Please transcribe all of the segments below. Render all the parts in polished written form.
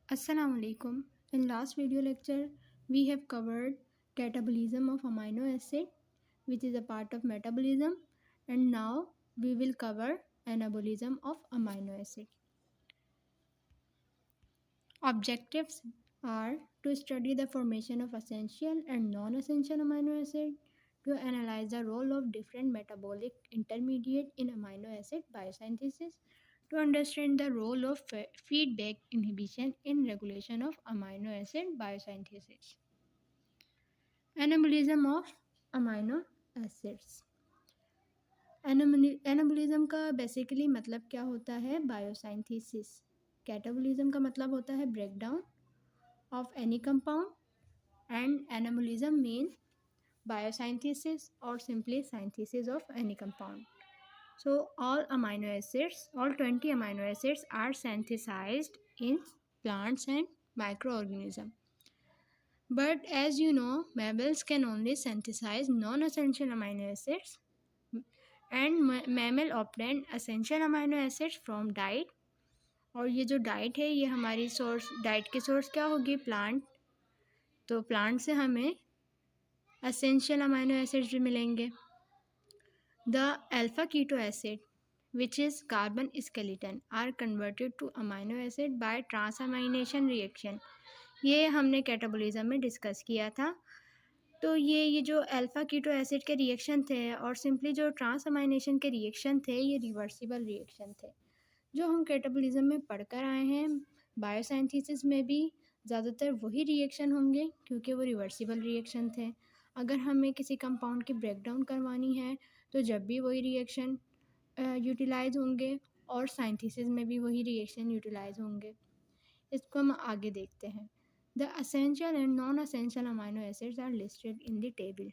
Assalamu alaikum. In last video lecture, we have covered catabolism of amino acid, which is a part of metabolism, and now we will cover anabolism of amino acid. Objectives are to study the formation of essential and non-essential amino acid, to analyze the role of different metabolic intermediate in amino acid biosynthesis, to understand the role of feedback inhibition in regulation of amino acid biosynthesis. Anabolism of amino acids. Anabolism का basically मतलब क्या होता है? बायोसाइंथेसिस. Catabolism का मतलब होता है breakdown of any compound, and anabolism means biosynthesis or simply synthesis of any compound. So all 20 amino acids are synthesized in plants and microorganisms. But as you know, mammals can only synthesize non-essential amino acids, and mammal obtain essential amino acids from diet. और ये जो diet है, ये हमारी diet की source क्या होगी? Plant. तो प्लांट से हमें एसेंशियल अमाइनो एसिड्स भी मिलेंगे. The alpha keto acid which is carbon skeleton are converted to amino acid by transamination reaction. ये हमने कैटाबोलिज्म में डिस्कस किया था. तो ये जो अल्फा कीटो एसिड के रिएक्शन थे और सिंपली जो ट्रांसअमाइनेशन के रिएक्शन थे, ये रिवर्सिबल रिएक्शन थे जो हम कैटाबोलिज्म में पढ़कर आए हैं. बायोसाइंथेसिस में भी ज़्यादातर वही रिएक्शन होंगे क्योंकि वो रिवर्सिबल रिएक्शन थे. अगर हमें किसी कंपाउंड की ब्रेकडाउन करवानी है तो जब भी वही रिएक्शन यूटिलाइज होंगे, और साइंथेसिस में भी वही रिएक्शन यूटिलाइज होंगे. इसको हम आगे देखते हैं. The essential and non essential amino acids are listed in the table.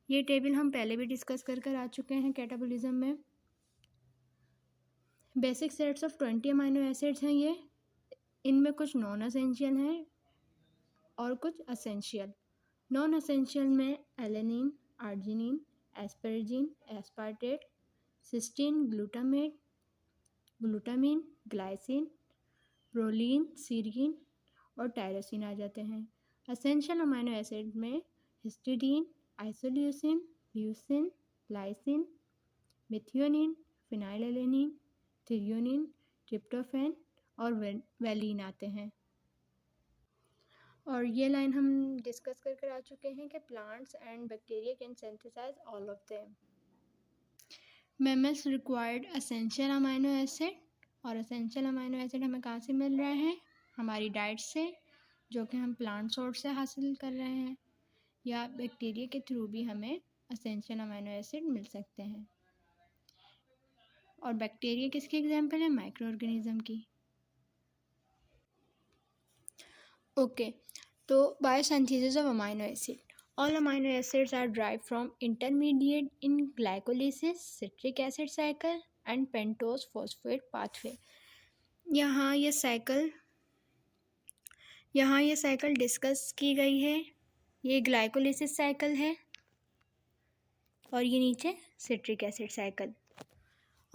ये टेबल हम पहले भी डिस्कस कर आ चुके हैं कैटाबोलिज्म में. Basic sets of 20 amino acids हैं ये. इनमें कुछ नॉन असेंशियल हैं और कुछ असेंशियल. नॉन असेंशियल में alanine, arginine, asparagine, aspartate, cysteine, glutamate, glutamine, glycine, proline, serine और टायरोसिन आ जाते हैं. असेंशियल अमाइनो एसिड में histidine, isoleucine, leucine, lysine, methionine, phenylalanine, threonine, tryptophan और वैलिन आते हैं. और ये लाइन हम डिस्कस कर आ चुके हैं कि plants and bacteria can synthesize all of them. Mammals required essential amino acid, और एसेंशियल अमाइनो एसिड हमें कहाँ से मिल रहे हैं? हमारी डाइट से, जो कि हम प्लांट सोर्स से हासिल कर रहे हैं, या बैक्टीरिया के थ्रू भी हमें एसेंशियल अमाइनो एसिड मिल सकते हैं. और बैक्टीरिया किसकी एग्जाम्पल है? माइक्रो ऑर्गेनिज्म की. ओके, तो biosynthesis of amino acid. All amino acids are derived from intermediate in glycolysis, citric acid cycle and pentose phosphate pathway. यहाँ ये साइकिल डिस्कस की गई है. ये ग्लाइकोलिसिस साइकिल है और ये नीचे सिट्रिक एसिड साइकिल.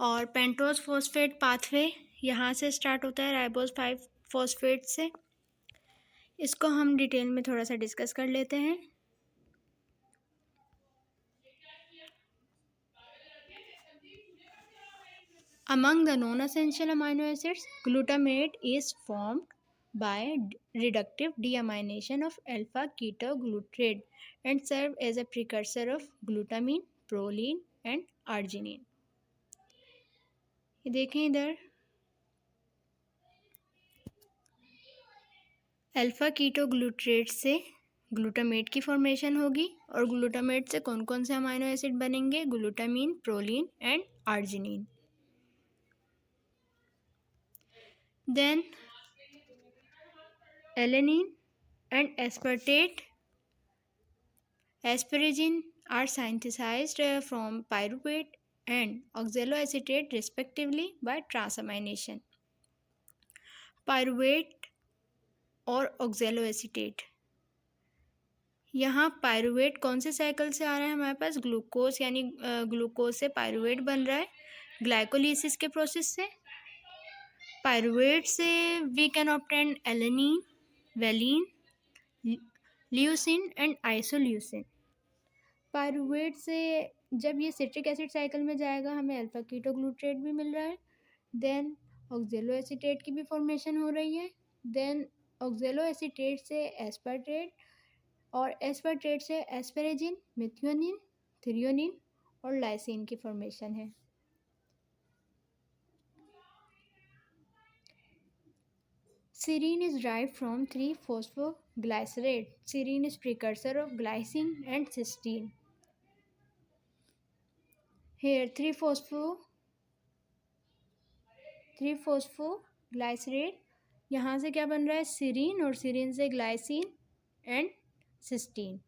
और पेंटोज फॉस्फेट पाथवे यहाँ से स्टार्ट होता है राइबोज 5 फॉस्फेट से. इसको हम डिटेल में थोड़ा सा डिस्कस कर लेते हैं. Among the non-essential amino acids, glutamate is formed by reductive deamination of alpha-ketoglutarate and serve as a precursor of glutamine, proline and arginine. ये देखें इधर, अल्फा कीटोग्लूट्रेट से ग्लूटामेट की फॉर्मेशन होगी, और ग्लूटामेट से कौन कौन से अमाइनो एसिड बनेंगे? Glutamine, proline and arginine. Then alanine and aspartate, asparagine are synthesized from pyruvate and oxaloacetate respectively by transamination. Pyruvate और oxaloacetate, यहाँ पायरुवेट कौन से साइकिल से आ रहा है हमारे पास? ग्लूकोज, यानी ग्लूकोज से पायरुवेट बन रहा है ग्लाइकोलिसिस के प्रोसेस से. पायरुवेट से we can obtain alanine, valine, leucine and isoleucine. Pyruvate से जब ये सिट्रिक एसिड साइकिल में जाएगा हमें अल्फा कीटोग्लूट्रेट भी मिल रहा है, देन ऑक्जेलो एसीटेट की भी फॉर्मेशन हो रही है, देन ऑक्जेलो एसीटेट से एस्पार्टेट और एस्पार्टेट से एस्पेरेजिन, मिथियोनिन, थ्रियोनिन और लाइसिन की फॉर्मेशन है। Serine is derived from 3-phosphoglycerate. Serine is precursor of glycine and cysteine. Here 3-phosphoglycerate, यहाँ से क्या बन रहा है सीरीन और सीरीन से glycine and cysteine.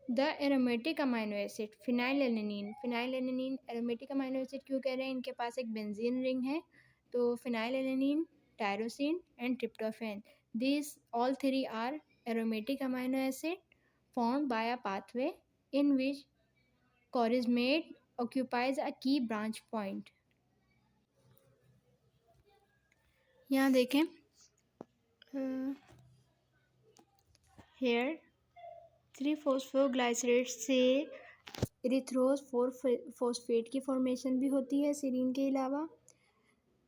The aromatic amino acid phenylalanine. Phenylalanine aromatic amino acid क्यों कह रहे हैं, इनके पास एक बेंजीन रिंग है, तो phenylalanine, tyrosine and tryptophan, these all three are aromatic amino acid formed by a pathway in which chorismate occupies a key branch point. यहाँ देखें here 3-phosphoglycerate से इरिथ्रोज 4-फॉस्फेट की फॉर्मेशन भी होती है सीरीन के अलावा।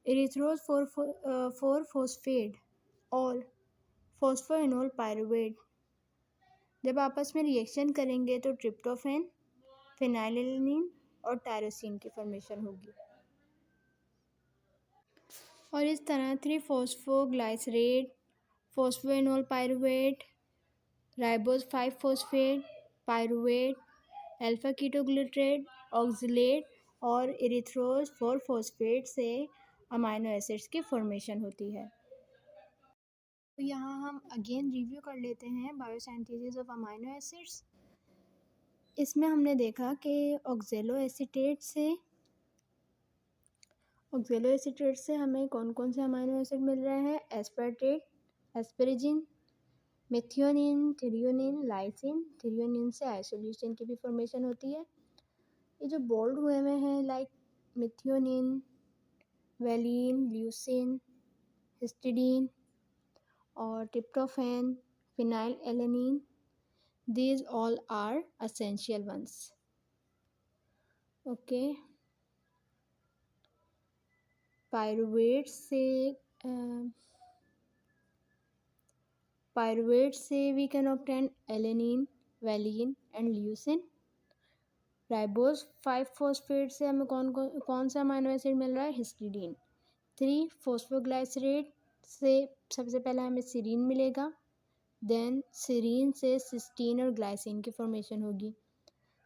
इरिथ्रोज 4-फॉस्फेट और फॉस्फोइनोल पायरुवेट जब आपस में रिएक्शन करेंगे तो ट्रिप्टोफैन, फिनाइलएलेनिन और टायरोसिन की फॉर्मेशन होगी। और इस तरह three phosphoglycerate, phosphoenol pyruvate, ribose five phosphate, pyruvate, alpha ketoglutarate, oxalate और इरिथ्रोज 4-फॉस्फेट से अमाइनो एसिड्स की फॉर्मेशन होती है। तो यहाँ हम अगेन रिव्यू कर लेते हैं बायोसिंथेसिस ऑफ अमाइनो एसिड्स। इसमें हमने देखा कि ऑक्जेलो एसीटेट से हमें कौन कौन से अमाइनो एसिड मिल रहे हैं, aspartate, asparagine, methionine, threonine, lysine, threonine से आइसोल्यूसिन की भी फॉर्मेशन होती है। ये जो बोल्ड हुए हैं like methionine, valine, leucine, histidine और tryptophan, phenylalanine, these all are essential ones. Okay. Pyruvate से we can obtain alanine, valine and leucine. Ribose five phosphate से हमें कौन सा अमाइनो एसिड मिल रहा है, हिस्टिडीन। 3-फॉस्फोग्लाइसरेट से सबसे पहले हमें सीरीन मिलेगा, देन सीरीन से सिस्टीन और ग्लाइसिन की फॉर्मेशन होगी।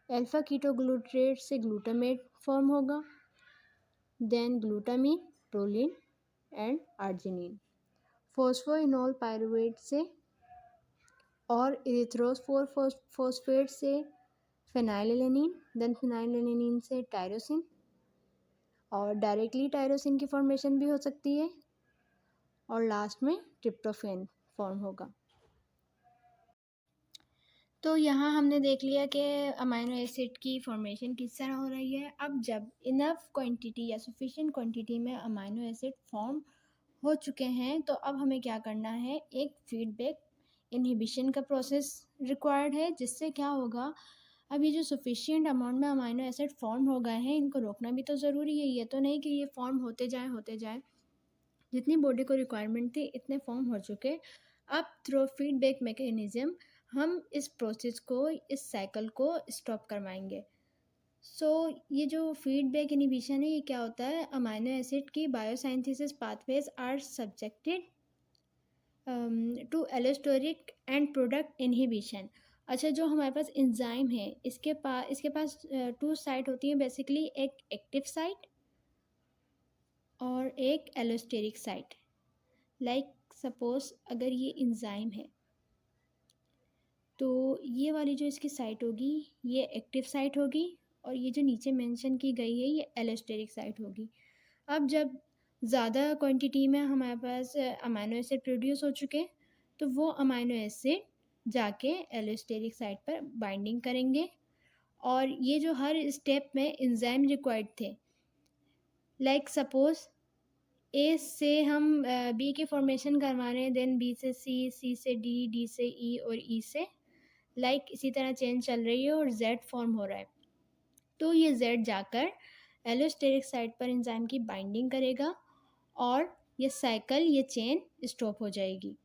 अल्फा कीटोग्लूट्रेट से ग्लूटामेट फॉर्म होगा, then glutamine, proline and arginine. Phosphoenol pyruvate से और इरिथ्रोज 4-फॉस्फेट से फिनाइलएलेनिन, देन फिनाइलएलेनिन से टायरोसिन और डायरेक्टली टायरोसिन की फॉर्मेशन भी हो सकती है और लास्ट में ट्रिप्टोफैन फॉर्म होगा। तो यहाँ हमने देख लिया कि अमाइनो एसिड की फॉर्मेशन किस तरह हो रही है। अब जब इनफ क्वांटिटी या सफिशिएंट क्वांटिटी में अमाइनो एसिड फॉर्म हो चुके हैं तो अब हमें क्या करना है, एक फीडबैक इनहिबिशन का प्रोसेस रिक्वायर्ड है, जिससे क्या होगा, अब ये जो सफिशिएंट अमाउंट में अमाइनो एसिड फॉर्म हो गए हैं इनको रोकना भी तो ज़रूरी है। ये तो नहीं कि ये फॉर्म होते जाए, जितनी बॉडी को रिक्वायरमेंट थी इतने फॉर्म हो चुके। अब थ्रू फीडबैक मैकेनिज्म हम इस प्रोसेस को, इस साइकिल को स्टॉप करवाएंगे। ये जो फीडबैक इनहिबिशन है ये क्या होता है, अमाइनो एसिड की biosynthesis pathways are subjected to allosteric end product inhibition. अच्छा, जो हमारे पास एंजाइम है इसके पास 2 साइट होती हैं बेसिकली, एक एक्टिव साइट और एक एलोस्टेरिक साइट। लाइक सपोज अगर ये एंजाइम है तो ये वाली जो इसकी साइट होगी ये एक्टिव साइट होगी और ये जो नीचे मेंशन की गई है ये एलोस्टेरिक साइट होगी। अब जब ज़्यादा क्वांटिटी में हमारे पास अमाइनो एसिड प्रोड्यूस हो चुके तो वो अमाइनो एसिड जाके एलोस्टेरिक साइट पर बाइंडिंग करेंगे और ये जो हर स्टेप में एंजाइम रिक्वायर्ड थे लाइक सपोज ए से हम बी की फॉर्मेशन करवा रहे हैं, देन बी से सी, सी से डी, डी से ई और ई से इसी तरह चेन चल रही है और जेड फॉर्म हो रहा है। तो ये जेड जाकर एलोस्टेरिक साइट पर एंजाइम की बाइंडिंग करेगा और ये साइकिल, ये चेन स्टॉप हो जाएगी।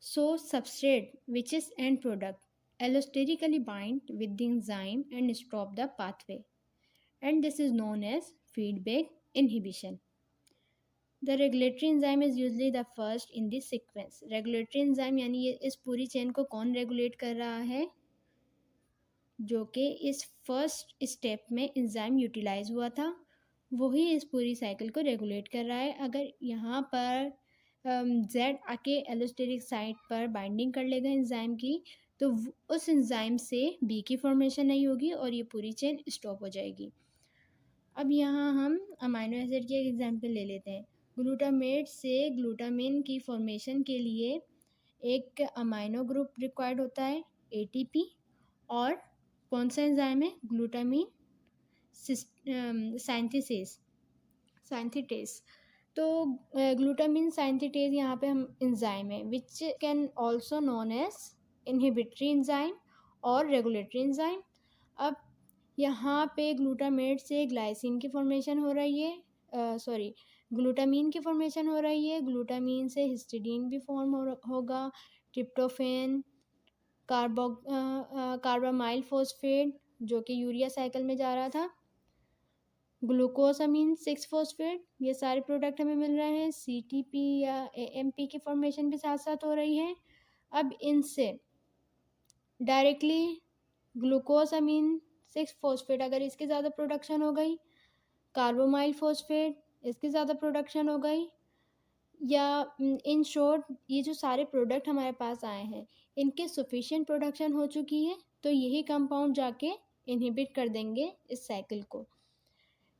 So substrate which is end product allosterically bind with the enzyme and stop the pathway, and this is known as feedback inhibition. The regulatory enzyme is usually the first in the sequence. Regulatory enzyme यानी ये इस पूरी chain को कौन regulate कर रहा है, जो कि इस फर्स्ट स्टेप में एंजाइम यूटिलाइज हुआ था, वही इस पूरी साइकिल को रेगुलेट कर रहा है। अगर यहाँ पर जेड आके एलोस्टेरिक साइट पर बाइंडिंग कर लेगा एंजाइम की, तो उस एंजाइम से बी की फॉर्मेशन नहीं होगी और ये पूरी चेन स्टॉप हो जाएगी। अब यहाँ हम अमाइनो एसिड की एक एग्जांपल ले लेते हैं। ग्लूटामेट से ग्लूटामिन की फॉर्मेशन के लिए एक अमाइनो ग्रुप रिक्वायर्ड होता है, एटीपी, और कौन सा एंजाइम है, ग्लूटामिन साइंथिटेस। तो ग्लूटामिन साइंथिटेस यहाँ पे हम एंजाइम है which can also known as inhibitory enzyme और रेगुलेटरी एंजाइम। अब यहाँ पे ग्लूटामेट से ग्लाइसिन की फॉर्मेशन हो रही है, ग्लूटामीन की फॉर्मेशन हो रही है, ग्लूटामीन से हिस्टिडीन भी फॉर्म होगा, ट्रिप्टोफेन, कार्बामाइल फॉस्फेट जो कि यूरिया साइकिल में जा रहा था, ग्लूकोसामीन 6 फॉस्फेट, ये सारे प्रोडक्ट हमें मिल रहे हैं। सीटीपी या एएमपी की फॉर्मेशन भी साथ साथ हो रही है। अब इनसे डायरेक्टली ग्लूकोसामीन 6 फॉस्फेट अगर इसकी ज़्यादा प्रोडक्शन हो गई, कार्बोमाइल फॉस्फेट इसकी ज़्यादा प्रोडक्शन हो गई, या इन शॉर्ट ये जो सारे प्रोडक्ट हमारे पास आए हैं इनके सफिशिएंट प्रोडक्शन हो चुकी है, तो यही कंपाउंड जाके इनहिबिट कर देंगे इस साइकिल को।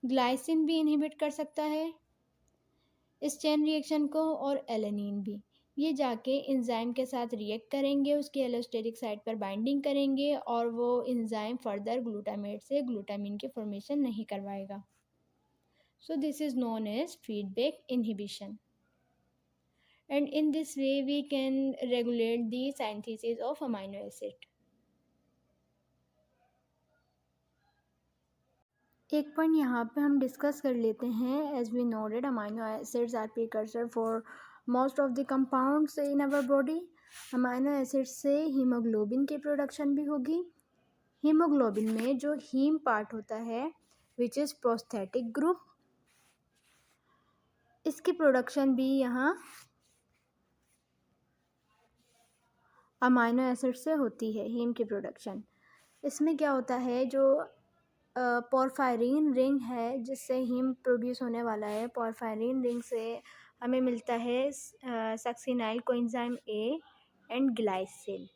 ग्लाइसिन भी इनहिबिट कर सकता है इस चेन रिएक्शन को, और एलेनिन भी। ये जाके एंजाइम के साथ रिएक्ट करेंगे, उसकी एलोस्टेरिक साइट पर बाइंडिंग करेंगे और वो एंजाइम फर्दर ग्लूटामेट से ग्लूटामिन की फॉर्मेशन नहीं करवाएगा। So this is known as feedback inhibition, and in this way we can regulate the synthesis of amino acid. एक पॉइंट यहाँ पे हम डिस्कस कर लेते हैं। As we noted amino acids are precursor for most of the compounds in our body. Amino acid से haemoglobin की production भी होगी। हीमोग्लोबिन में जो हीम पार्ट होता है विच इज़ प्रोस्थेटिक ग्रुप, इसकी प्रोडक्शन भी यहाँ अमाइनो एसिड से होती है, हीम की प्रोडक्शन। इसमें क्या होता है, जो पोरफायरिन रिंग है जिससे हीम प्रोड्यूस होने वाला है, पोरफायरिन रिंग से हमें मिलता है succinyl coenzyme A and glycine.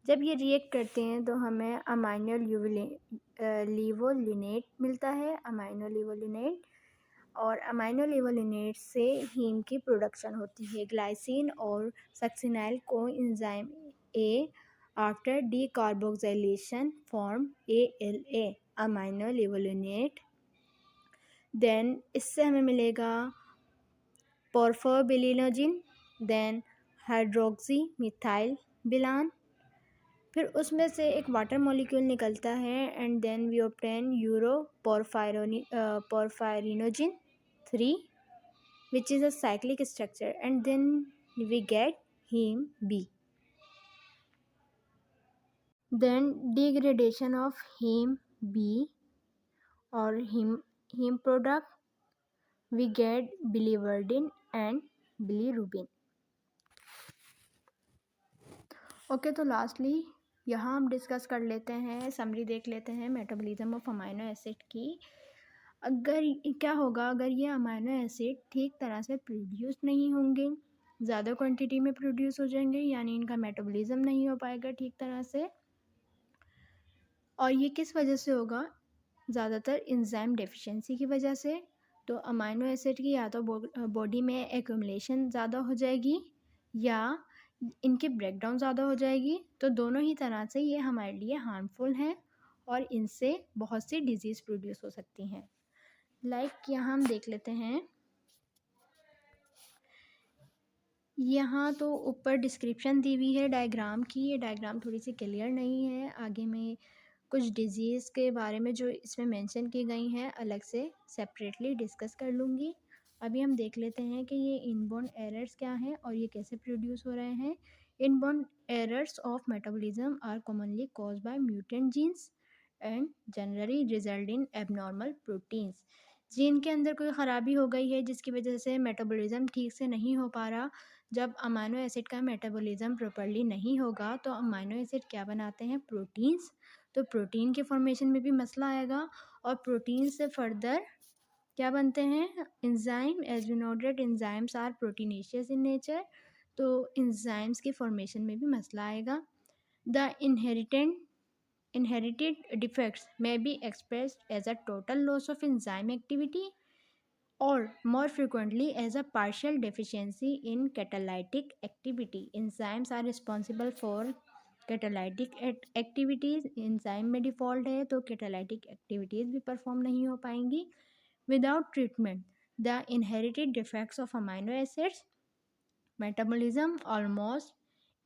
जब ये रिएक्ट करते हैं तो हमें अमाइनो लिवोलिनेट मिलता है, अमाइनो लिवोलिनेट, और अमाइनो लिवोलिनेट से हीम की प्रोडक्शन होती है, ग्लाइसिन और succinyl coenzyme A after decarboxylation form ALA, amino levulinate. Then इससे हमें मिलेगा porphobilinogen, then hydroxy methyl bilane, फिर उसमें से एक वाटर मॉलिक्यूल निकलता है and then we obtain uroporphyrinogen 3 which is a cyclic structure, and then we get heme B. Then degradation of heme B or heme product, we get biliverdin and bilirubin. Okay, तो lastly यहाँ हम discuss कर लेते हैं, summary देख लेते हैं metabolism of amino acid की। अगर क्या होगा, अगर ये अमाइनो एसिड ठीक तरह से प्रोड्यूस नहीं होंगे, ज़्यादा क्वांटिटी में प्रोड्यूस हो जाएंगे, यानी इनका मेटाबॉलिज्म नहीं हो पाएगा ठीक तरह से। और ये किस वजह से होगा, ज़्यादातर एंजाइम डेफिशिएंसी की वजह से। तो अमाइनो एसिड की या तो बॉडी में एक्यूमुलेशन ज़्यादा हो जाएगी या इनकी ब्रेकडाउन ज़्यादा हो जाएगी। तो दोनों ही तरह से ये हमारे लिए हार्मफुल हैं और इनसे बहुत सी डिजीज़ प्रोड्यूस हो सकती हैं। यहाँ हम देख लेते हैं, यहाँ तो ऊपर डिस्क्रिप्शन दी हुई है डायग्राम की। ये डायग्राम थोड़ी सी क्लियर नहीं है, आगे में कुछ डिजीज़ के बारे में जो इसमें मेंशन की गई हैं अलग से सेपरेटली डिस्कस कर लूँगी। अभी हम देख लेते हैं कि ये इनबॉर्न एरर्स क्या हैं और ये कैसे प्रोड्यूस हो रहे हैं। Inborn errors of metabolism are commonly caused by mutant genes and generally result in abnormal proteins. Gene के अंदर कोई ख़राबी हो गई है जिसकी वजह से मेटाबॉलिज्म ठीक से नहीं हो पा रहा। जब अमाइनो एसिड का मेटाबॉलिज्म प्रॉपर्ली नहीं होगा तो अमाइनो एसिड क्या बनाते हैं, प्रोटीन्स। तो प्रोटीन के फॉर्मेशन में भी मसला आएगा और प्रोटीन से फर्दर क्या बनते हैं, enzyme. As we know that enzymes are proteinaceous in nature, तो एंजाइम्स के फॉर्मेशन में भी मसला आएगा। The inherited defects may be expressed as a total loss of enzyme activity or more frequently as a partial deficiency in catalytic activity. Enzymes are responsible for catalytic activities. enzyme में default है तो catalytic activities भी perform नहीं हो पाएंगी। Without treatment, the inherited defects of amino acids metabolism almost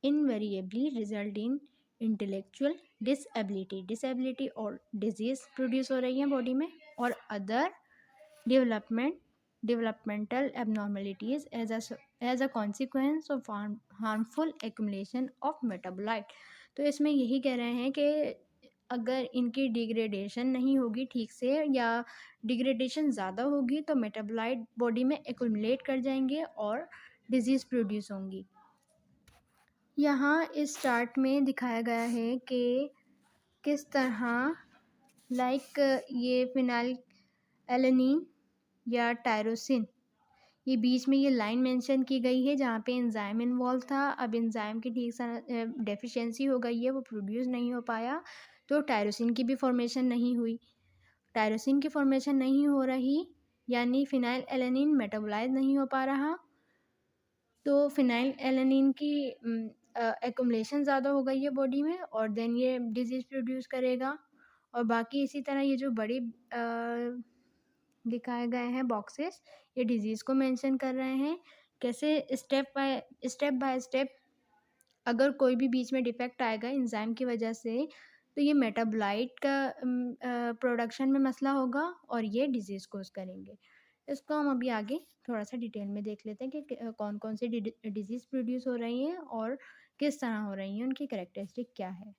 invariably result in intellectual disability और disease produce हो रही है बॉडी में, और other developmental abnormalities as a consequence of harmful accumulation of metabolite। तो इसमें यही कह रहे हैं कि अगर इनकी डिग्रेडेशन नहीं होगी ठीक से या डिग्रेडेशन ज़्यादा होगी तो मेटाबोलाइट बॉडी में एक्यूमुलेट कर जाएंगे और डिजीज़ प्रोड्यूस होंगी। यहाँ इस चार्ट में दिखाया गया है कि किस तरह ये फिनाइल एलेनिन या टायरोसिन, ये बीच में ये लाइन मेंशन की गई है जहाँ पे एंजाइम इन्वॉल्व था। अब एंजाइम की ठीक सा डेफिशिएंसी हो गई है, वो प्रोड्यूस नहीं हो पाया तो टायरोसिन की भी फॉर्मेशन नहीं हुई। टायरोसिन की फॉर्मेशन नहीं हो रही यानी फिनाइल एलेनिन मेटाबोलाइज नहीं हो पा रहा, तो फिनाइल एलेनिन की एक्युमुलेशन ज़्यादा हो गई है बॉडी में और देन ये डिजीज़ प्रोड्यूस करेगा। और बाकी इसी तरह ये जो बड़ी दिखाए गए हैं बॉक्सेस, ये डिजीज़ को मेंशन कर रहे हैं कैसे स्टेप बाय स्टेप अगर कोई भी बीच में डिफेक्ट आएगा एंजाइम की वजह से तो ये मेटाबोलाइट का प्रोडक्शन में मसला होगा और ये डिजीज़ कोज करेंगे। इसको हम अभी आगे थोड़ा सा डिटेल में देख लेते हैं कि कौन कौन सी डिजीज़ प्रोड्यूस हो रही हैं और किस तरह हो रही हैं, उनकी कैरेक्टरिस्टिक क्या है।